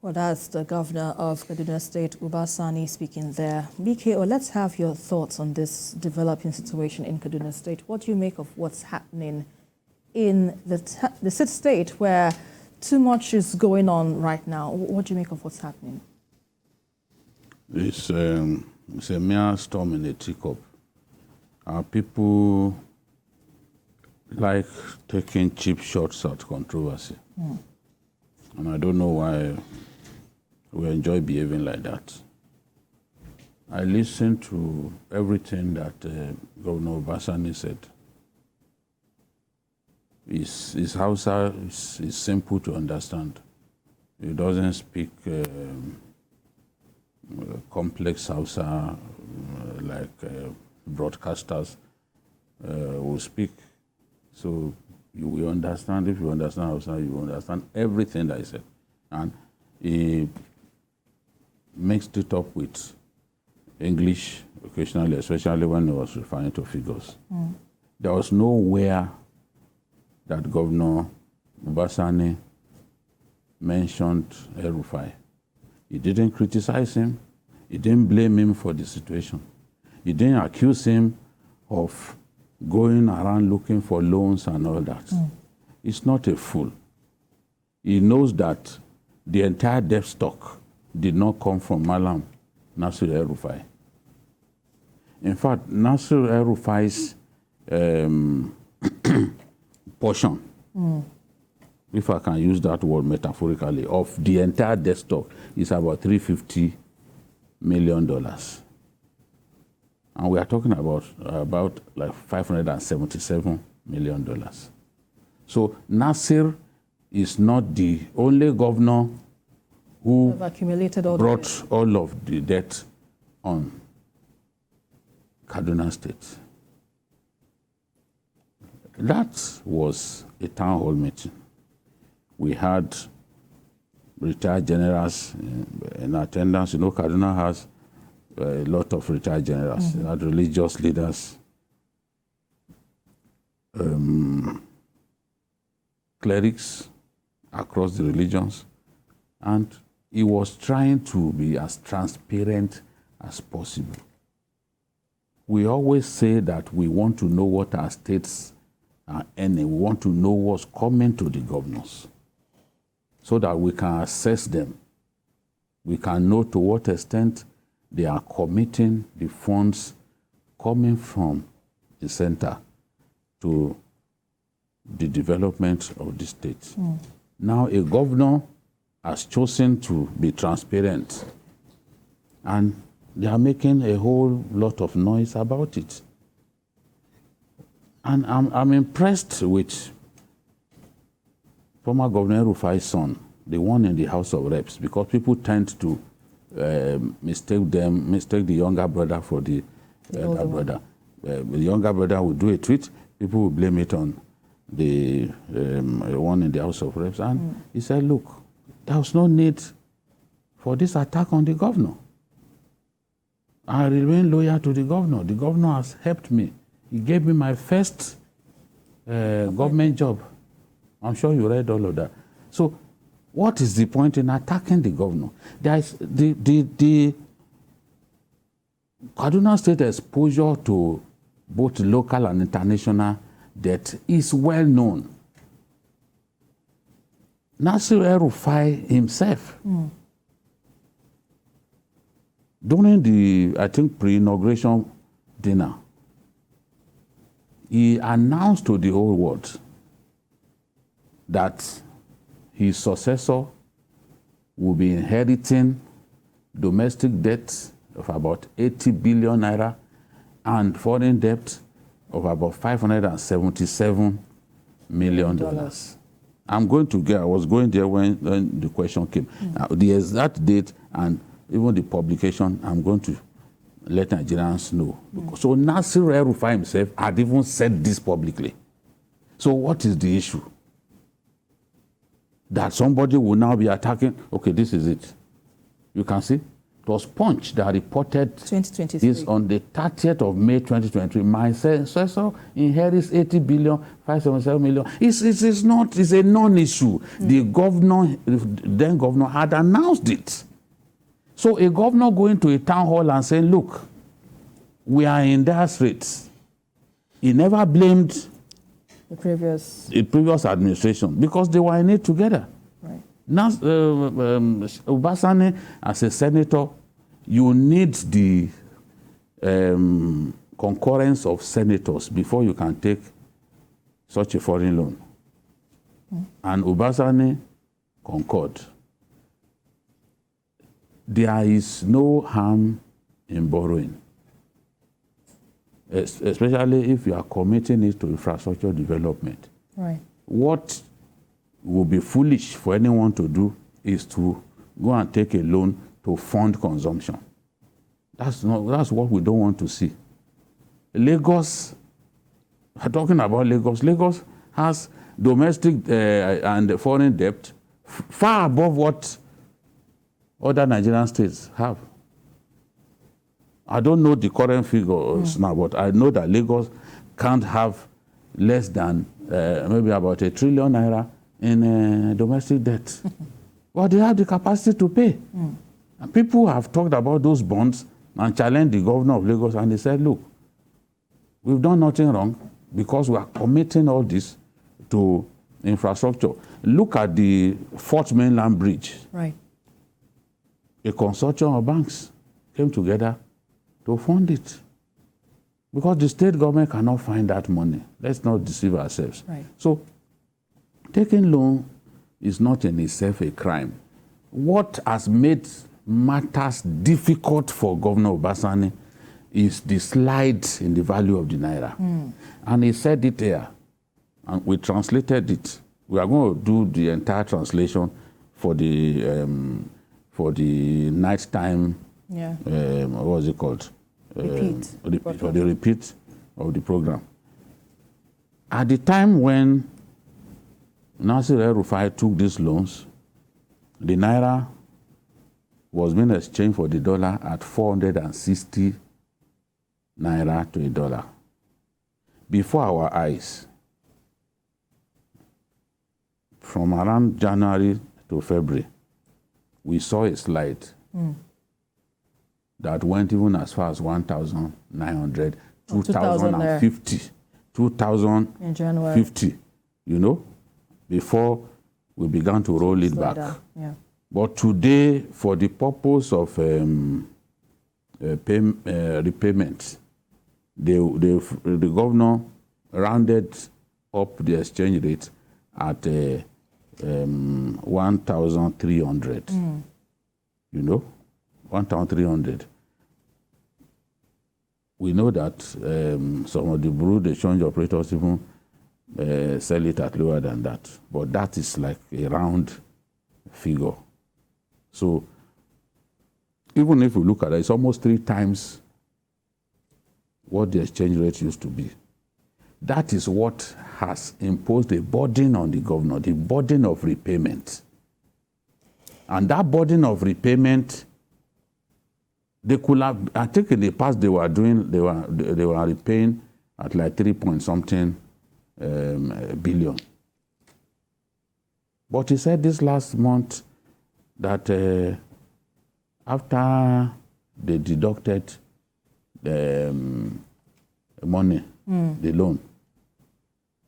Well, that's the governor of Kaduna State, Uba Sani, speaking there. BKO, let's have your thoughts on this developing situation in Kaduna State. What do you make of what's happening in the state where too much is going on right now? What do you make of what's happening? It's a mere storm in a teacup. Our people like taking cheap shots at controversy. And I don't know why we enjoy behaving like that. I listened to everything that Governor Uba Sani said. His Hausa is simple to understand. He doesn't speak complex Hausa like broadcasters will speak. So you will understand. If you understand Hausa, you will understand everything that he said. And he mixed it up with English occasionally, especially when he was referring to figures. There was nowhere that Governor Uba Sani mentioned El-Rufai. He didn't criticize him. He didn't blame him for the situation. He didn't accuse him of going around looking for loans and all that. He's not a fool. He knows that the entire debt stock did not come from Maryam Nasir El-Rufai. In fact, Nasir El-Rufai's portion, if I can use that word metaphorically, of the entire debt stock is about $350 million. And we are talking about like $577 million. So Nasir is not the only governor who brought all of the debt on Kaduna State. That was a town hall meeting. We had retired generals in attendance. You know, Kaduna has a lot of retired generals. We had religious leaders, clerics across the religions, and he was trying to be as transparent as possible. We always say that we want to know what our states are earning. We want to know what's coming to the governors so that we can assess them. We can know to what extent they are committing the funds coming from the center to the development of the state. Now, a governor has chosen to be transparent, and they are making a whole lot of noise about it. And I'm impressed with former Governor El-Rufai's son, the one in the House of Reps, because people tend to mistake the younger brother for the elder brother. The younger brother will do a tweet, people will blame it on the one in the House of Reps. And he said, look, there was no need for this attack on the governor. I remain loyal to the governor. The governor has helped me. He gave me my first government job. I'm sure you read all of that. So what is the point in attacking the governor? There is the Kaduna State exposure to both local and international debt is well known. Nasir El-Rufai himself, during the, I think, pre-inauguration dinner, he announced to the whole world that his successor will be inheriting domestic debt of about 80 billion naira and foreign debt of about $577 million. I was going there when the question came. Now, the exact date and even the publication, I'm going to let Nigerians know. So Nasir El-Rufai himself had even said this publicly. So what is the issue? That somebody will now be attacking, okay, this is it. You can see, It was Punch that reported 2023. this on the 30th of May 2023. My successor inherits 80 billion, 577 million. It's a non-issue. The governor, then governor, had announced it. So a governor going to a town hall and saying, look, we are in dire straits. He never blamed the previous administration because they were in it together. Right. Now, Uba Sani, as a senator, you need the concurrence of senators before you can take such a foreign loan. And Uba Sani concurred. There is no harm in borrowing, especially if you are committing it to infrastructure development. Right. What would be foolish for anyone to do is to go and take a loan to fund consumption. That's what we don't want to see. Lagos, talking about Lagos, Lagos has domestic and foreign debt far above what other Nigerian states have. I don't know the current figures now, but I know that Lagos can't have less than maybe about ₦1 trillion in domestic debt. But they have the capacity to pay. And people have talked about those bonds and challenged the governor of Lagos, and they said, look, we've done nothing wrong because we are committing all this to infrastructure. Look at the Fourth Mainland Bridge. Right. A consortium of banks came together to fund it. Because the state government cannot find that money. Let's not deceive ourselves. Right. So, taking loan is not in itself a crime. What has made matters difficult for Governor Uba Sani is the slide in the value of the naira. And he said it here, and we translated it. We are going to do the entire translation for the nighttime. Yeah. What was it called? Repeat. For the repeat of the program. At the time when Nasir El-Rufai took these loans, the naira was being exchanged for the dollar at 460 naira to a dollar. Before our eyes, from around January to February, we saw a slide that went even as far as 1,900, 2,050, 2,050, you know, before we began to roll it back. Yeah. But today, for the purpose of repayment, the governor rounded up the exchange rate at 1,300. You know, 1,300. We know that some of the bureau de change operators even sell it at lower than that. But that is like a round figure. So even if we look at it, it's almost 3 times what the exchange rate used to be. That is what has imposed a burden on the governor, the burden of repayment. And that burden of repayment, they could have, I think in the past they were repaying at like 3-point-something billion. But he said this last month that after they deducted the money, the loan,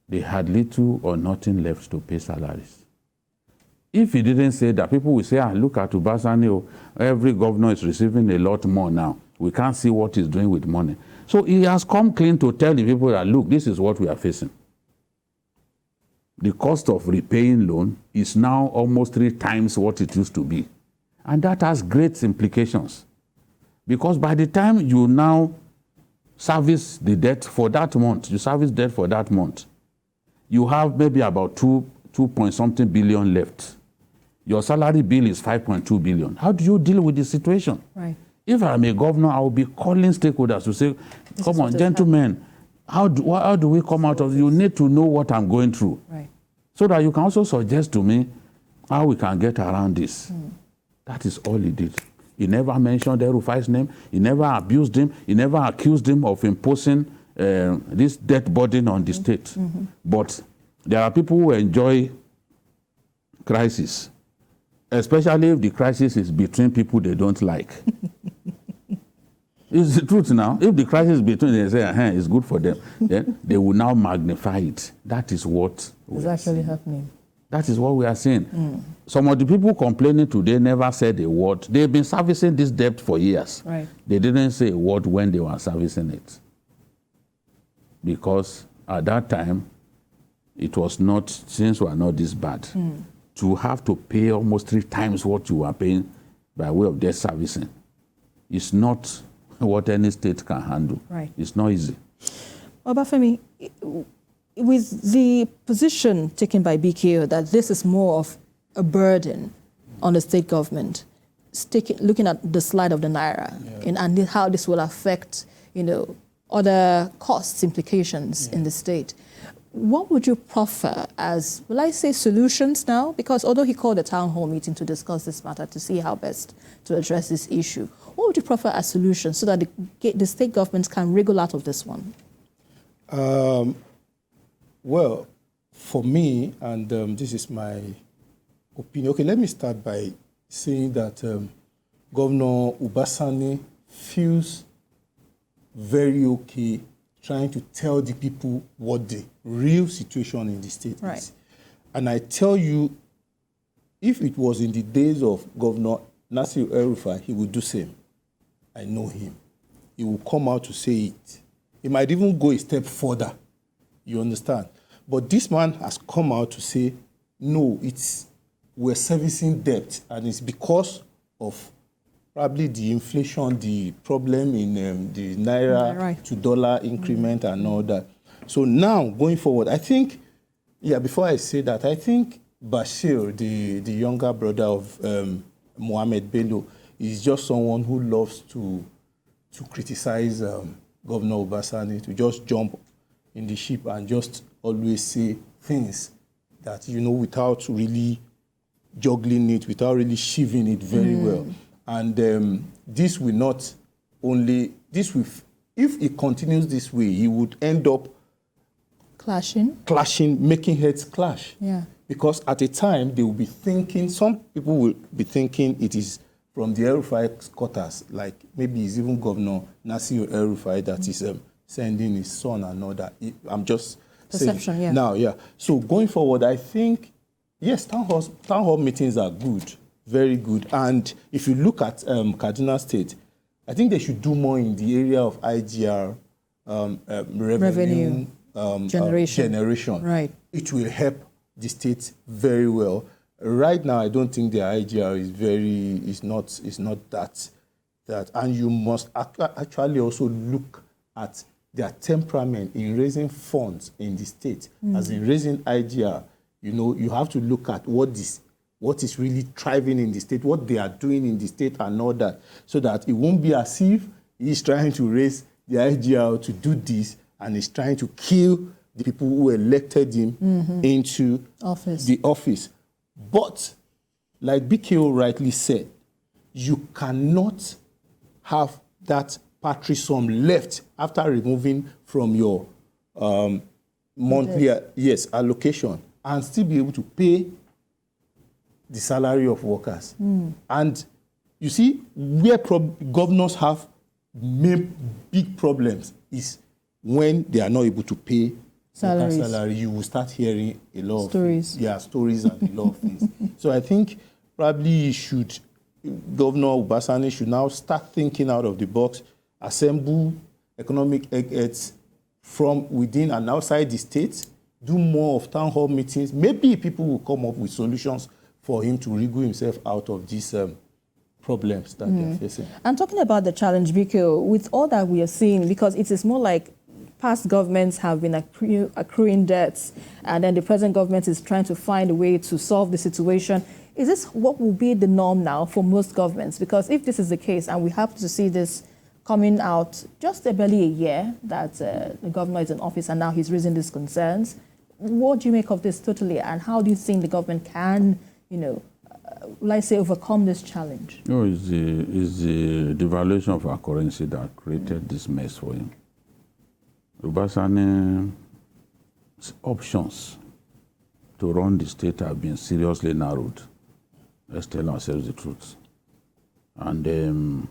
they had little or nothing left to pay salaries. If he didn't say that, people will say, look at Uba Sani, every governor is receiving a lot more now. We can't see what he's doing with money. So he has come clean to tell the people that, look, this is what we are facing. The cost of repaying loan is now almost 3 times what it used to be. And that has great implications. Because by the time you now service the debt for that month, you have maybe about 2-point-something billion left. Your salary bill is 5.2 billion. How do you deal with the situation? Right. If I'm a governor, I will be calling stakeholders to say, come on, gentlemen, how do we come out of this? You need to know what I'm going through. Right. So that you can also suggest to me how we can get around this. That is all he did. He never mentioned El-Rufai's name. He never abused him. He never accused him of imposing this debt burden on the state. But there are people who enjoy crisis, especially if the crisis is between people they don't like. It's the truth now. If the crisis is between them, they say, it's good for them, then they will now magnify it. That is what is actually happening. That is what we are seeing. Some of the people complaining today never said a word. They've been servicing this debt for years. Right. They didn't say a word when they were servicing it. Because at that time, it was not, things were not this bad. To have to pay almost 3 times what you were paying by way of debt servicing is not what any state can handle. Right. It's not easy. Obafemi, with the position taken by BKO that this is more of a burden on the state government, looking at the slide of the Naira and how this will affect, other costs, implications in the state, what would you proffer as, will I say, solutions now? Because although he called a town hall meeting to discuss this matter, to see how best to address this issue, what would you proffer as solutions so that the state governments can wriggle out of this one? Well, for me, and this is my opinion. Okay, let me start by saying that Governor Uba Sani feels very okay trying to tell the people what the real situation in the state is. And I tell you, if it was in the days of Governor Nasir El-Rufai, he would do same. I know him. He will come out to say it. He might even go a step further. You understand? But this man has come out to say, no, we're servicing debt, and it's because of probably the inflation, the problem in the Naira to dollar increment and all that. So now, going forward, I think, before I say that, I think Bashir, the younger brother of Mohammed Bello, is just someone who loves to criticize Governor Uba Sani, to just jump in the ship and just always say things that, without really juggling it, without really sheaving it very well. And this will not only, if it continues this way, he would end up clashing, making heads clash. Yeah. Because at a time, they will be thinking, some people will be thinking it is from the El-Rufai quarters, like maybe it's even Governor Nasir El-Rufai that is sending his son and all that. I'm just perception, saying. Now, so going forward, I think, yes, town hall meetings are good, very good. And if you look at Kaduna State, I think they should do more in the area of IGR, revenue generation. Right. It will help the state very well. Right now, I don't think the IGR is not that. And you must actually also look at their temperament in raising funds in the state. As in raising IGR, you have to look at what is really thriving in the state, what they are doing in the state and all that, so that it won't be as if he's trying to raise the IGR to do this and he's trying to kill the people who elected him into the office. But, like BKO rightly said, you cannot have that patri sum left after removing from your monthly allocation and still be able to pay the salary of workers. And you see, where governors have big problems is when they are not able to pay salary. You will start hearing a lot stories. Of stories and a lot of things. So I think probably Governor Uba Sani should now start thinking out of the box, assemble economic heads from within and outside the state, do more of town hall meetings. Maybe people will come up with solutions for him to wriggle himself out of these problems that they're facing. And talking about the challenge, BKO, with all that we are seeing, because it is more like past governments have been accruing debts, and then the present government is trying to find a way to solve the situation. Is this what will be the norm now for most governments? Because if this is the case, and we have to see this coming out just barely a year that the governor is in office and now he's raising these concerns, what do you make of this totally, and how do you think the government can, let's say, overcome this challenge? No, it's the devaluation of our currency that created this mess for him. Uba Sani's options to run the state have been seriously narrowed. Let's tell ourselves the truth. And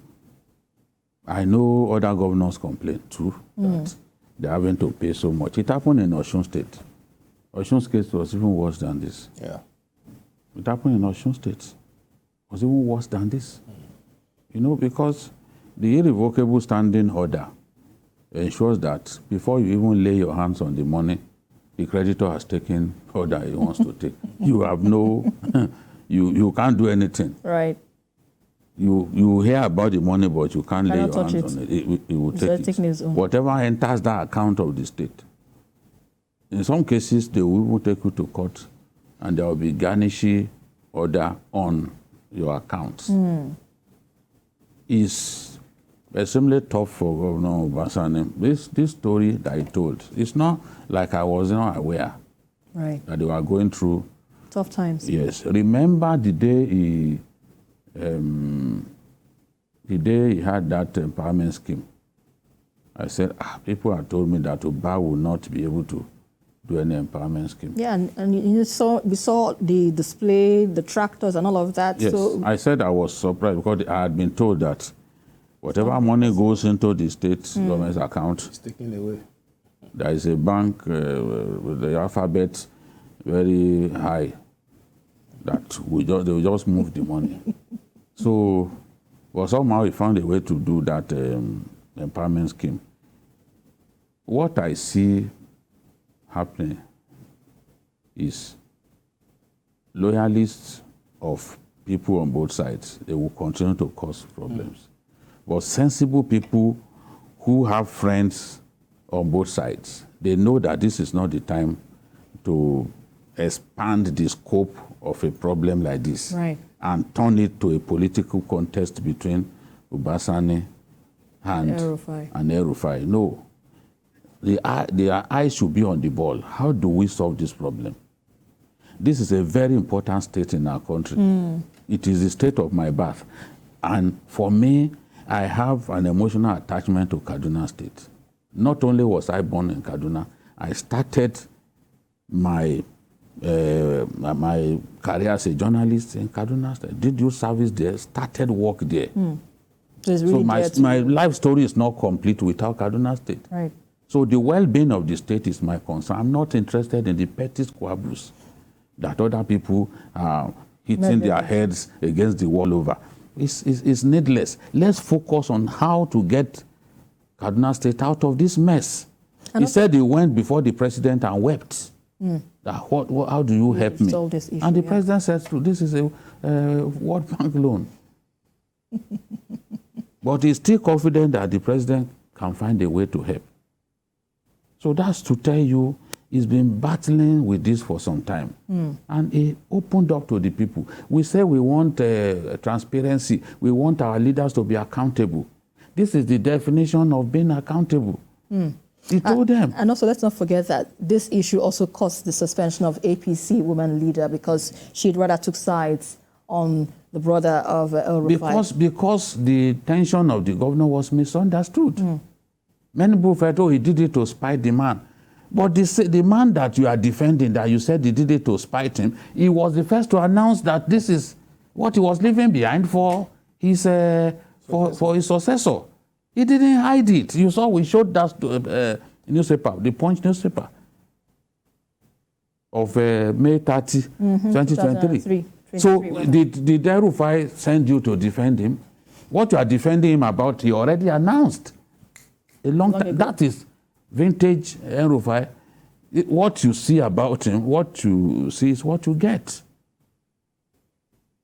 I know other governors complain too that they're having to pay so much. It happened in Osun State. Osun State was even worse than this. Yeah. It happened in Osun State. It was even worse than this. You know, because the irrevocable standing order ensures that before you even lay your hands on the money, the creditor has taken order he wants to take. You have no, you can't do anything. Right. You hear about the money, but you can't lay your touch hands on it. It will take it. Own. Whatever enters that account of the state. In some cases, they will even take you to court, and there will be garnishing order on your accounts. It's extremely tough for Governor Uba Sani. This story that he told, it's not like I was not aware that they were going through tough times. Yes. Remember the day he had that empowerment scheme. I said, people had told me that Uba will not be able to do any empowerment scheme. Yeah, and we saw the display, the tractors and all of that. Yes, so I said I was surprised because I had been told that whatever money goes into the state government's account, It's taken away. there is a bank with the alphabet very high that they will just move the money. So, well, somehow we found a way to do that empowerment scheme. What I see happening is loyalists of people on both sides, they will continue to cause problems. But sensible people who have friends on both sides, they know that this is not the time to expand the scope of a problem like this and turn it to a political contest between Uba Sani and El-Rufai. No. Their eyes should be on the ball. How do we solve this problem? This is a very important state in our country. It is the state of my birth. And for me, I have an emotional attachment to Kaduna State. Not only was I born in Kaduna, I started my career as a journalist in Kaduna State. Did you service there? Started work there. Really so my life story is not complete without Kaduna State. Right. So the well-being of the state is my concern. I'm not interested in the petty squabbles that other people are hitting their heads against the wall over. It's needless. Let's focus on how to get Kaduna State out of this mess. He said he went before the president and wept. That how do you help me? This issue, and the president said, this is a World Bank loan. But he's still confident that the president can find a way to help. So that's to tell you, he's been battling with this for some time. And he opened up to the people. We say we want transparency. We want our leaders to be accountable. This is the definition of being accountable. He told them. And also, let's not forget that this issue also caused the suspension of APC woman leader because she'd rather took sides on the brother of El-Rufai. Because the tension of the governor was misunderstood. Many people felt, he did it to spite the man. But the man that you are defending, that you said he did it to spite him, he was the first to announce that this is what he was leaving behind for his successor. He didn't hide it. You saw, we showed that newspaper, the Punch newspaper, of May 30, 2023. So did El-Rufai send you to defend him? What you are defending him about, he already announced. A long time. That is vintage El-Rufai. What you see about him, what you see is what you get.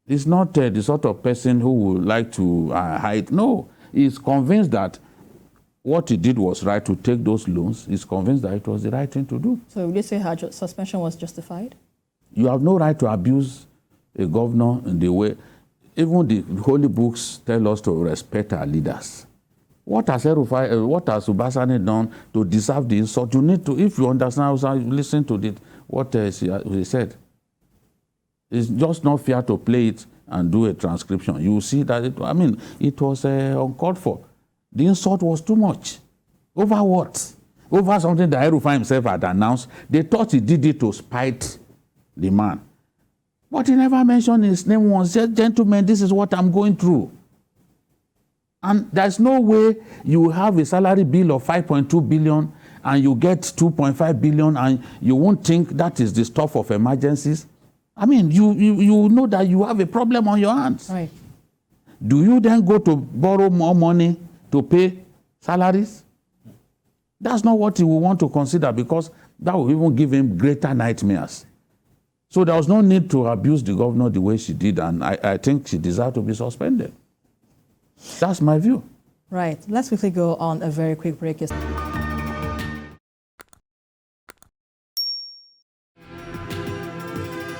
He's not the sort of person who would like to hide. No, he's convinced that what he did was right to take those loans. He's convinced that it was the right thing to do. So would you say her suspension was justified? You have no right to abuse a governor in the way. Even the holy books tell us to respect our leaders. What has El-Rufai, what has Uba Sani done to deserve the insult? You need to, if you understand, listen to what he said. It's just not fair to play it and do a transcription, you will see that, it was uncalled for. The insult was too much. Over what? Over something that El-Rufai himself had announced. They thought he did it to spite the man. But he never mentioned his name once. Said, gentlemen, this is what I'm going through. And there's no way you have a salary bill of 5.2 billion and you get 2.5 billion and you won't think that is the stuff of emergencies. You know that you have a problem on your hands. Right. Do you then go to borrow more money to pay salaries? That's not what he will want to consider, because that will even give him greater nightmares. So there was no need to abuse the governor the way she did, and I think she deserved to be suspended. That's my view. Right. Let's quickly go on a very quick break.